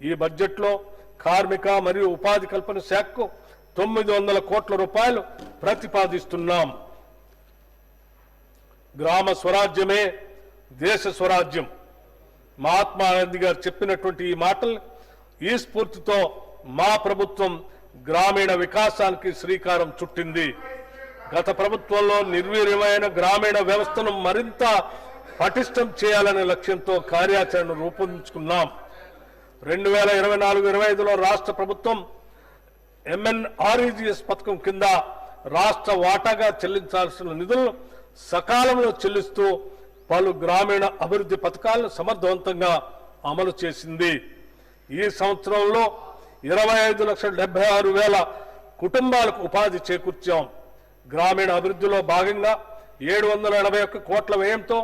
ఈ బడ్జెట్లో కార్మిక మరియు ఉపాధి కల్పన శాఖకు 900 కోట్ల రూపాయలు ప్రతిపాదిస్తున్నాం. గ్రామ స్వరాజ్యమే దేశ స్వరాజ్యం. మహాత్మా గాంధీ గారు చెప్పినటువంటి ఈ మాటలు, ఈ స్ఫూర్తితో మా ప్రభుత్వం గ్రామీణ వికాసానికి శ్రీకారం చుట్టింది. గత ప్రభుత్వంలో నిర్వీర్యమైన గ్రామీణ వ్యవస్థను మరింత పటిష్టం చేయాలనే లక్ష్యంతో కార్యాచరణ రూపొందించుకున్నాం. 2024-25లో రాష్ట్ర ప్రభుత్వం MNREGS పథకం కింద రాష్ట్ర వాటాగా చెల్లించాల్సిన నిధులను సకాలంలో చెల్లిస్తూ పలు గ్రామీణ అభివృద్ధి పథకాలను సమర్థవంతంగా అమలు చేసింది. ఈ సంవత్సరంలో 25,76,000 కుటుంబాలకు ఉపాధి చేకూర్చాం. గ్రామీణ అభివృద్ధిలో భాగంగా 781 కోట్ల వ్యయంతో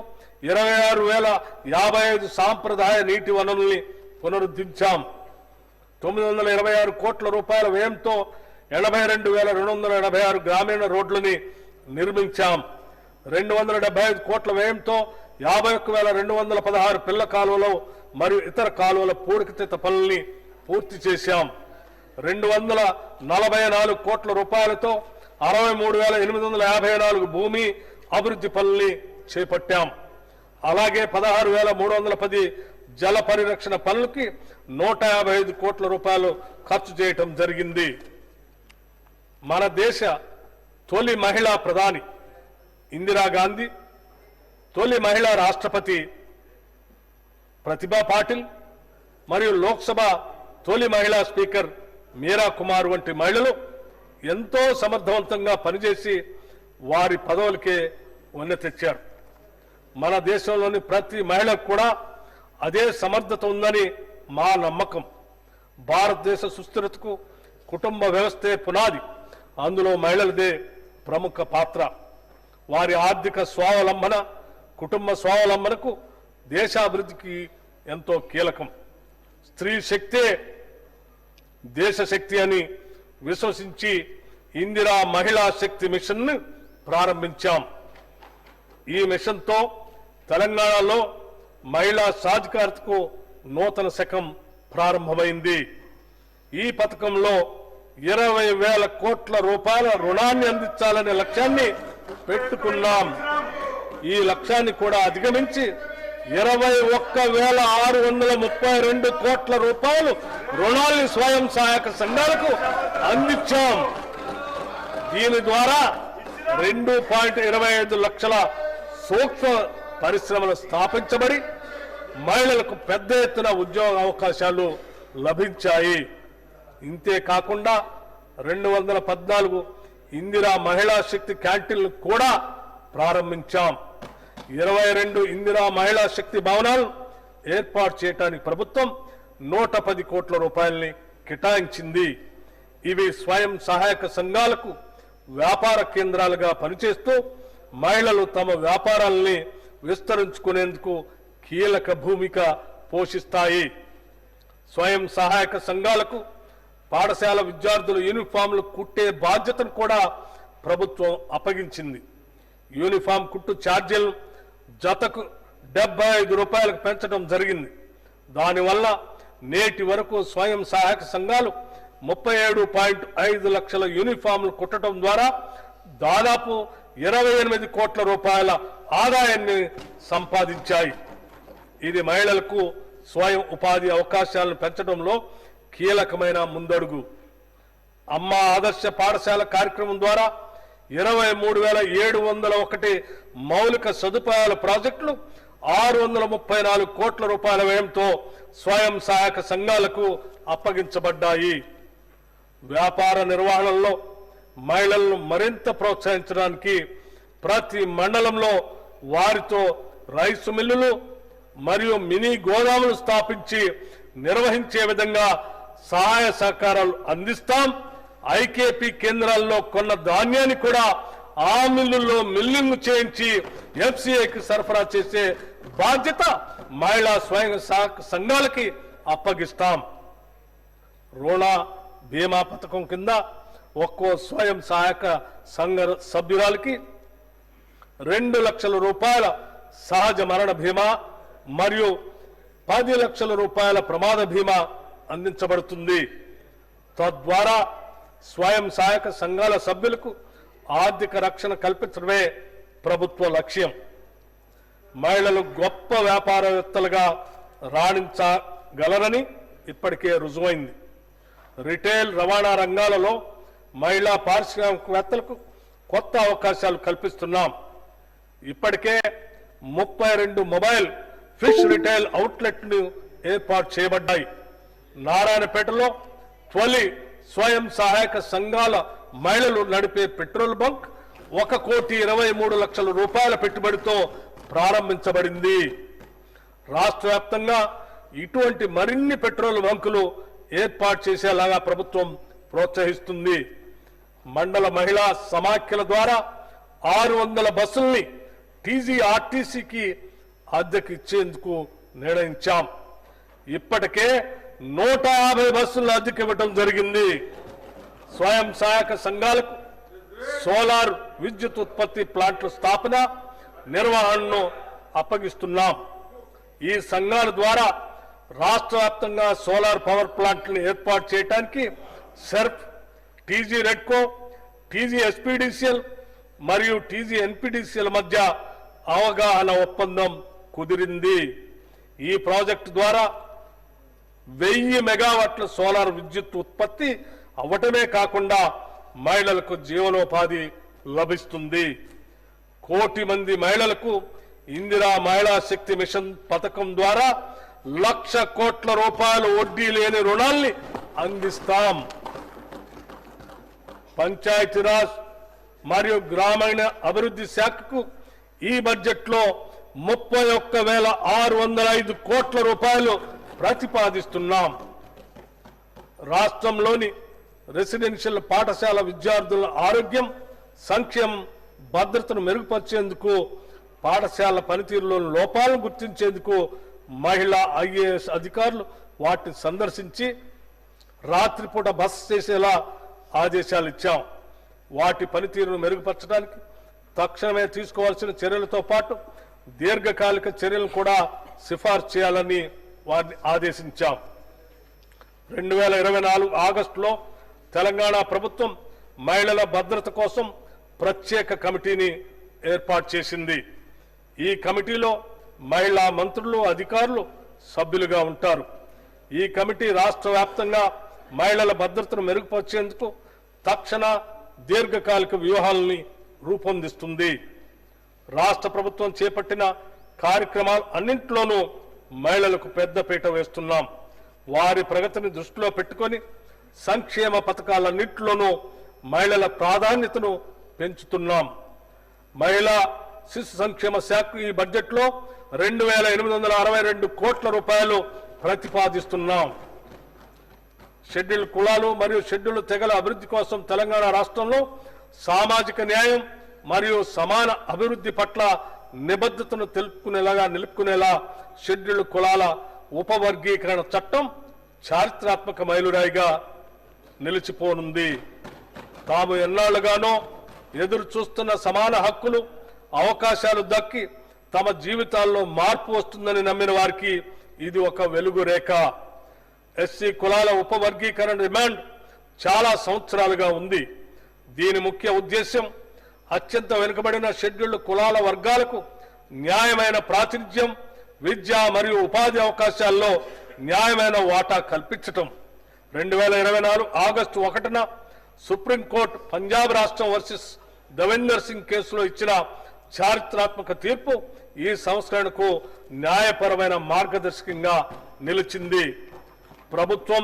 26,055 సాంప్రదాయ నీటి వనరుల్ని పునరుద్ధరించాం. 926 కోట్ల రూపాయల వ్యయంతో 82,286 గ్రామీణ రోడ్లని నిర్మించాం. 275 కోట్ల వ్యయంతో 51,216 పిల్ల కాలువలు మరియు ఇతర కాలువల పూడికతీత పనుల్ని పూర్తి చేశాం. 244 కోట్ల రూపాయలతో 63,854 భూమి అభివృద్ధి పనుల్ని చేపట్టాం. అలాగే 16,310 జల పరిరక్షణ పనులకి 155 కోట్ల రూపాయలు ఖర్చు చేయటం జరిగింది. మన దేశ తొలి మహిళా ప్రధాని ఇందిరాగాంధీ, తొలి మహిళా రాష్ట్రపతి ప్రతిభా పాటిల్ మరియు లోక్సభ తొలి మహిళా స్పీకర్ మీరా కుమార్ వంటి మహిళలు ఎంతో సమర్థవంతంగా పనిచేసి వారి పదవులకే వన్నె తెచ్చారు. మన దేశంలోని ప్రతి మహిళకు కూడా అదే సమర్థత ఉందని మా నమ్మకం. భారతదేశ సుస్థిరతకు కుటుంబ వ్యవస్థే పునాది. అందులో మహిళలదే ప్రముఖ పాత్ర. వారి ఆర్థిక స్వావలంబన, కుటుంబ స్వావలంబనకు దేశాభివృద్ధికి ఎంతో కీలకం. స్త్రీ శక్తే దేశ శక్తి అని విశ్వసించి ఇందిరా మహిళా శక్తి మిషన్ను ప్రారంభించాం. ఈ మిషన్తో తెలంగాణలో మహిళా సాధికారతకు నూతన శకం ప్రారంభమైంది. ఈ పథకంలో 20,000 కోట్ల రూపాయల రుణాన్ని అందించాలనే లక్ష్యాన్ని పెట్టుకున్నాం. ఈ లక్ష్యాన్ని కూడా అధిగమించి 21,632 కోట్ల రూపాయలు రుణాల్ని స్వయం సహాయక సంఘాలకు అందించాం. దీని ద్వారా 2.25 లక్షల సూక్ష్మ పరిశ్రమలు స్థాపించబడి మహిళలకు పెద్ద ఎత్తున ఉద్యోగ అవకాశాలు లభించాయి. ఇంతే కాకుండా 214 ఇందిరా మహిళా శక్తి క్యాంటీన్లు కూడా ప్రారంభించాం. 22 ఇందిరా మహిళా శక్తి భవనాలు ఏర్పాటు చేయడానికి ప్రభుత్వం 110 కోట్ల రూపాయలని కేటాయించింది. ఇవి స్వయం సహాయక సంఘాలకు వ్యాపార కేంద్రాలుగా పనిచేస్తూ మహిళలు తమ వ్యాపారాలని విస్తరించుకునేందుకు కీలక భూమిక పోషిస్తాయి. స్వయం సహాయక సంఘాలకు పాఠశాల విద్యార్థుల యూనిఫామ్లు కుట్టే బాధ్యతను కూడా ప్రభుత్వం అప్పగించింది. యూనిఫామ్ కుట్టు ఛార్జీలను జతకు 75 రూపాయలకు పెంచడం జరిగింది. దానివల్ల నేటి వరకు స్వయం సహాయక సంఘాలు 37.5 లక్షల యూనిఫామ్లు కుట్టడం ద్వారా దాదాపు 28 కోట్ల రూపాయల ఆదాయాన్ని సంపాదించాయి. ఇది మహిళలకు స్వయం ఉపాధి అవకాశాలను పెంచడంలో కీలకమైన ముందడుగు. అమ్మ ఆదర్శ పాఠశాల కార్యక్రమం ద్వారా 23,701 మౌలిక సదుపాయాల ప్రాజెక్టులు 634 కోట్ల రూపాయల వ్యయంతో స్వయం సహాయక సంఘాలకు అప్పగించబడ్డాయి. వ్యాపార నిర్వహణలో మహిళలను మరింత ప్రోత్సహించడానికి ప్రతి మండలంలో వారితో రైసు మిల్లులు మరియు మినీ గోదాములు స్థాపించి నిర్వహించే విధంగా సహాయ సహకారాలు అందిస్తాం. ఐకేపీ కేంద్రాల్లో కొన్న ధాన్యాన్ని కూడా ఆ మిల్లుల్లో మిల్లింగ్ చేయించి ఎఫ్సిఐకి సరఫరా చేసే బాధ్యత మహిళా స్వయం సహాయక సంఘాలకి అప్పగిస్తాం. రుణ బీమా పథకం కింద ఒక్కో స్వయం సహాయక సంఘ సభ్యురాలకి 2 లక్షల రూపాయల సహజ మరణ బీమా మరియు 10 లక్షల రూపాయల ప్రమాద బీమా అందించబడుతుంది. తద్వారా స్వయం సహాయక సంఘాల సభ్యులకు ఆర్థిక రక్షణ కల్పించడమే ప్రభుత్వ లక్ష్యం. మహిళలు గొప్ప వ్యాపారవేత్తలుగా రాణించగలరని ఇప్పటికే రుజువైంది. రిటైల్, రవాణా రంగాలలో మహిళా పారిశ్రామికవేత్తలకు కొత్త అవకాశాలు కల్పిస్తున్నాం. ఇప్పటికే 32 మొబైల్ ఫిష్ రిటైల్ అవుట్లెట్లు ఏర్పాటు చేయబడ్డాయి. నారాయణపేటలో తొలి స్వయం సహాయక సంఘాల మహిళలు నడిపే పెట్రోల్ బంక్ 1,23,00,000 రూపాయల పెట్టుబడితో ప్రారంభించబడింది. రాష్ట్ర వ్యాప్తంగా ఇటువంటి మరిన్ని పెట్రోల్ బంకులు ఏర్పాటు చేసేలాగా ప్రభుత్వం ప్రోత్సహిస్తుంది. మండల మహిళా సమాఖ్యల ద్వారా 600 బస్సుల్ని టీజీఆర్టీసీకి అద్దెకు ఇచ్చేందుకు నిర్ణయించాం. ఇప్పటికే 150 బస్సులను అద్దెకు ఇవ్వడం జరిగింది. స్వయం సహాయక సంఘాలకు సోలార్ విద్యుత్ ఉత్పత్తి ప్లాంట్ల స్థాపన, నిర్వహణను అప్పగిస్తున్నాం. ఈ సంఘాల ద్వారా రాష్ట్ర వ్యాప్తంగా సోలార్ పవర్ ప్లాంట్లను ఏర్పాటు చేయడానికి SERP, TG REDCO, TG SPDCL మరియు టీజీ ఎన్పీడీసీఎల్ మధ్య అవగాహన ఒప్పందం కుదిరింది. ఈ ప్రాజెక్టు ద్వారా 1000 మెగావాట్ల సోలార్ విద్యుత్ ఉత్పత్తి అవ్వటమే కాకుండా మహిళలకు జీవనోపాధి లభిస్తుంది. 1 కోటి మంది మహిళలకు ఇందిరా మహిళా శక్తి మిషన్ పథకం ద్వారా 1,00,000 కోట్ల రూపాయలు వడ్డీ లేని రుణాల్ని అందిస్తాం. పంచాయతీరాజ్ మరియు గ్రామీణ అభివృద్ధి శాఖకు ఈ బడ్జెట్లో 31,605 కోట్ల రూపాయలు ప్రతిపాదిస్తున్నాం. రాష్ట్రంలోని రెసిడెన్షియల్ పాఠశాల విద్యార్థుల ఆరోగ్యం, సంక్షేమం, భద్రతను మెరుగుపరిచేందుకు, పాఠశాల పనితీరులోని లోపాలను గుర్తించేందుకు మహిళా ఐఏఎస్ అధికారులు వాటిని సందర్శించి రాత్రిపూట బస చేసేలా ఆదేశాలు ఇచ్చాం. వాటి పనితీరును మెరుగుపరచడానికి తక్షణమే తీసుకోవాల్సిన చర్యలతో పాటు దీర్ఘకాలిక చర్యలను కూడా సిఫార్సు చేయాలని వారిని ఆదేశించాం. 2024 ఆగస్టులో తెలంగాణ ప్రభుత్వం మహిళల భద్రత కోసం ప్రత్యేక కమిటీని ఏర్పాటు చేసింది. ఈ కమిటీలో మహిళా మంత్రులు, అధికారులు సభ్యులుగా ఉంటారు. ఈ కమిటీ రాష్ట్ర వ్యాప్తంగా మహిళల భద్రతను మెరుగుపరిచేందుకు తక్షణ, దీర్ఘకాలిక వ్యూహాలని రూపొందిస్తుంది. రాష్ట్ర ప్రభుత్వం చేపట్టిన కార్యక్రమాలు అన్నింటిలోనూ మహిళలకు పెద్దపీట వేస్తున్నాం. వారి ప్రగతిని దృష్టిలో పెట్టుకొని సంక్షేమ పథకాలన్నింటిలోనూ మహిళల ప్రాధాన్యతను పెంచుతున్నాం. మహిళా శిశు సంక్షేమ శాఖ ఈ బడ్జెట్లో 2,862 కోట్ల రూపాయలు ప్రతిపాదిస్తున్నాం. షెడ్యూల్ కులాలు మరియు షెడ్యూల్ తెగల అభివృద్ధి కోసం తెలంగాణ రాష్ట్రంలో సామాజిక న్యాయం మరియు సమాన అభివృద్ధి పట్ల నిబద్ధతను నిలుపుకునేలా షెడ్యూల్ కులాల ఉపవర్గీకరణ చట్టం చారిత్రాత్మక మైలురాయిగా నిలిచిపోనుంది. తాము ఎన్నాళ్లుగానో ఎదురు చూస్తున్న సమాన హక్కులు, అవకాశాలు దక్కి తమ జీవితాల్లో మార్పు వస్తుందని నమ్మిన వారికి ఇది ఒక వెలుగు రేఖ. ఎస్సీ కులాల ఉపవర్గీకరణ డిమాండ్ చాలా సంవత్సరాలుగా ఉంది. దీని ముఖ్య ఉద్దేశ్యం అత్యంత వెనుకబడిన షెడ్యూల్డ్ కులాల వర్గాలకు న్యాయమైన ప్రాతినిధ్యం, విద్య మరియు ఉపాధి అవకాశాల్లో న్యాయమైన వాటా కల్పించటం. 2024 ఆగస్టు 1న సుప్రీంకోర్టు పంజాబ్ రాష్ట్రం వర్సెస్ దేవేందర్ సింగ్ కేసులో ఇచ్చిన చారిత్రాత్మక తీర్పు ఈ సంస్కరణకు న్యాయపరమైన మార్గదర్శకంగా నిలిచింది. ప్రభుత్వం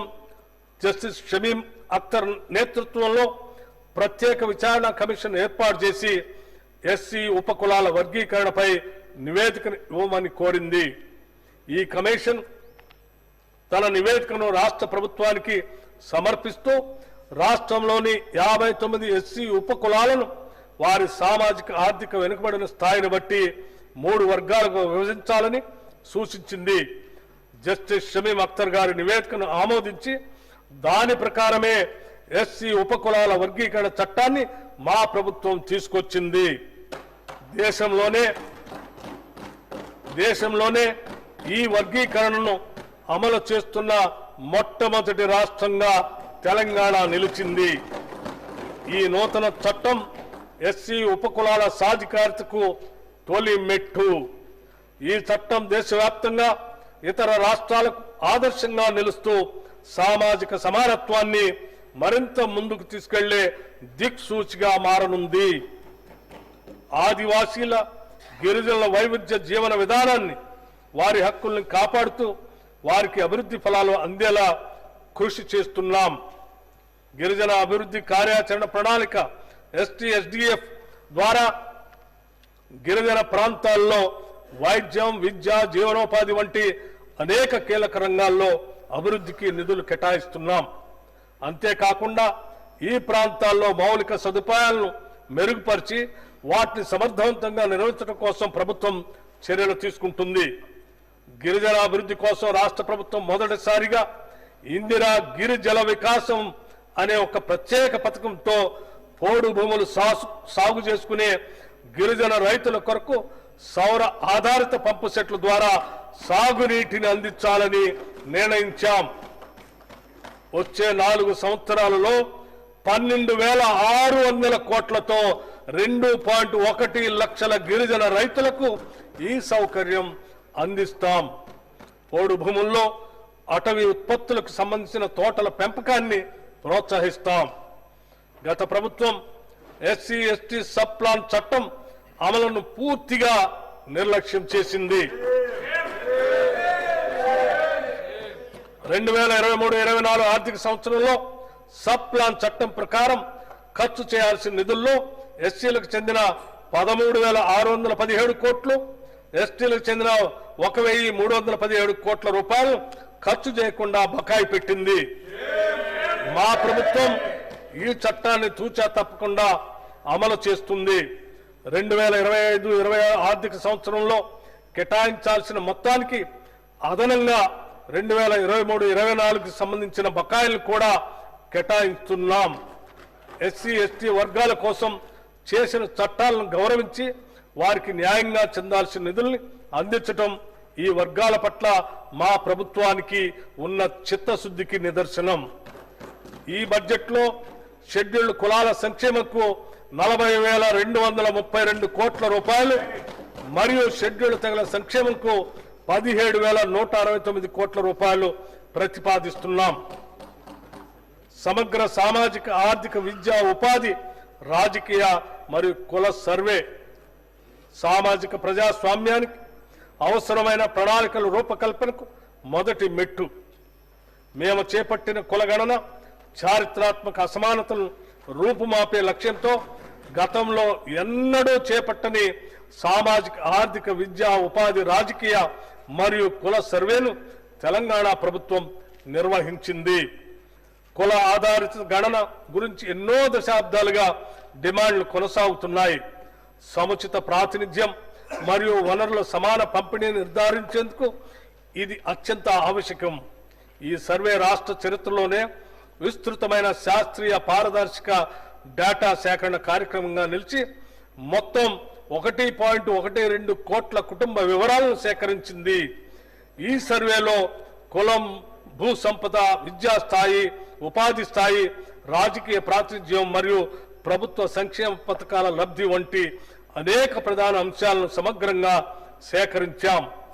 జస్టిస్ షమీం అఖ్తర్ నేతృత్వంలో ప్రత్యేక విచారణ కమిషన్ ఏర్పాటు చేసి ఎస్సీ ఉపకులాల వర్గీకరణపై నివేదికను ఇవ్వమని కోరింది. ఈ కమిషన్ తన నివేదికను రాష్ట్ర ప్రభుత్వానికి సమర్పిస్తూ రాష్ట్రంలోని 59 ఎస్సీ ఉపకులాలను వారి సామాజిక ఆర్థిక వెనుకబడిన స్థాయిని బట్టి 3 వర్గాలుగా విభజించాలని సూచించింది. జస్టిస్ షమీం అఖ్తర్ గారి నివేదికను ఆమోదించి దాని ప్రకారమే ఎస్సీ ఉపకులాల వర్గీకరణ చట్టాన్ని మా ప్రభుత్వం తీసుకొచ్చింది. దేశంలోనే ఈ వర్గీకరణను అమలు చేస్తున్న మొట్టమొదటి రాష్ట్రంగా తెలంగాణ నిలిచింది. ఈ నూతన చట్టం ఎస్సీ ఉపకులాల సాధికారతకు తొలి మెట్టు. ఈ చట్టం దేశవ్యాప్తంగా ఇతర రాష్ట్రాలకు ఆదర్శంగా నిలుస్తూ సామాజిక సమానత్వాన్ని మరింత ముందుకు తీసుకెళ్లే దిక్సూచిగా మారనుంది. ఆదివాసీల గిరిజనుల వైవిధ్య జీవన విధానాన్ని, వారి హక్కుల్ని కాపాడుతూ వారికి అభివృద్ధి ఫలాలు అందేలా కృషి చేస్తున్నాం. గిరిజన అభివృద్ధి కార్యాచరణ ప్రణాళిక ST-SDF ద్వారా గిరిజన ప్రాంతాల్లో వైద్యం, విద్య, జీవనోపాధి వంటి అనేక కీలక రంగాల్లో అభివృద్ధికి నిధులు కేటాయిస్తున్నాం. అంతేకాకుండా ఈ ప్రాంతాల్లో మౌలిక సదుపాయాలను మెరుగుపరిచి వాటిని సమర్థవంతంగా నిర్వహించడం కోసం ప్రభుత్వం చర్యలు తీసుకుంటుంది. గిరిజన అభివృద్ధి కోసం రాష్ట్ర ప్రభుత్వం మొదటిసారిగా ఇందిరా గిరి జల వికాసం అనే ఒక ప్రత్యేక పథకంతో పోడు భూములు సాగు చేసుకునే గిరిజన రైతుల కొరకు సౌర ఆధారిత పంపు సెట్ల ద్వారా సాగునీటిని అందించాలని నిర్ణయించాం. వచ్చే 4 సంవత్సరాలలో 12,600 కోట్లతో 2.1 లక్షల గిరిజన రైతులకు ఈ సౌకర్యం అందిస్తాం. పోడు భూముల్లో అటవీ ఉత్పత్తులకు సంబంధించిన తోటల పెంపకాన్ని ప్రోత్సహిస్తాం. గత ప్రభుత్వం SC/ST సబ్ ప్లాన్ చట్టం అమలును పూర్తిగా నిర్లక్ష్యం చేసింది. 2023-24 ఆర్థిక సంవత్సరంలో సబ్ ప్లాన్ చట్టం ప్రకారం ఖర్చు చేయాల్సిన నిధుల్లో ఎస్సీలకు చెందిన 13,617 కోట్లు, ఎస్టీలకు చెందిన 1,317 కోట్ల రూపాయలు ఖర్చు చేయకుండా బకాయి పెట్టింది. మా ప్రభుత్వం ఈ చట్టాన్ని తూచా తప్పకుండా అమలు చేస్తుంది. 2025-26 ఆర్థిక సంవత్సరంలో కేటాయించాల్సిన మొత్తానికి అదనంగా 2023-24కి సంబంధించిన బకాయిలు కూడా కేటాయిస్తున్నాం. SC/ST వర్గాల కోసం చేసిన చట్టాలను గౌరవించి వారికి న్యాయంగా చెందాల్సిన నిధుల్ని అందించడం ఈ వర్గాల పట్ల మా ప్రభుత్వానికి ఉన్న చిత్తశుద్ధికి నిదర్శనం. ఈ బడ్జెట్లో షెడ్యూల్డ్ కులాల సంక్షేమంకు 40,232 కోట్ల రూపాయలు మరియు షెడ్యూల్డ్ తెగల సంక్షేమంకు 17,169 కోట్ల రూపాయలు ప్రతిపాదిస్తున్నాం. సమగ్ర సామాజిక ఆర్థిక విద్యా ఉపాధి, రాజకీయ మరియు కుల సర్వే సామాజిక ప్రజాస్వామ్యానికి అవసరమైన ప్రణాళికల రూపకల్పనకు మొదటి మెట్టు. మేము చేపట్టిన కులగణన చారిత్రాత్మక అసమానతలను రూపుమాపే లక్ష్యంతో గతంలో ఎన్నడూ చేపట్టని సామాజిక ఆర్థిక విద్యా ఉపాధి, రాజకీయ మరియు కుల సర్వేను తెలంగాణ ప్రభుత్వం నిర్వహించింది. కుల ఆధారిత గణన గురించి ఎన్నో దశాబ్దాలుగా డిమాండ్లు కొనసాగుతున్నాయి. సముచిత ప్రాతినిధ్యం మరియు వనరుల సమాన పంపిణీని నిర్ధారించేందుకు ఇది అత్యంత ఆవశ్యకం. ఈ సర్వే రాష్ట్ర చరిత్రలోనే విస్తృతమైన శాస్త్రీయ పారదర్శక డేటా సేకరణ కార్యక్రమంగా నిలిచి మొత్తం 1.12 కోట్ల కుటుంబ వివరాలను సేకరించింది. ఈ సర్వేలో కులం, భూ సంపద, విద్యా స్థాయి, ఉపాధి స్థాయి, రాజకీయ ప్రాతినిధ్యం మరియు ప్రభుత్వ సంక్షేమ పథకాల లబ్ధి వంటి అనేక ప్రధాన అంశాలను సమగ్రంగా సేకరించాం.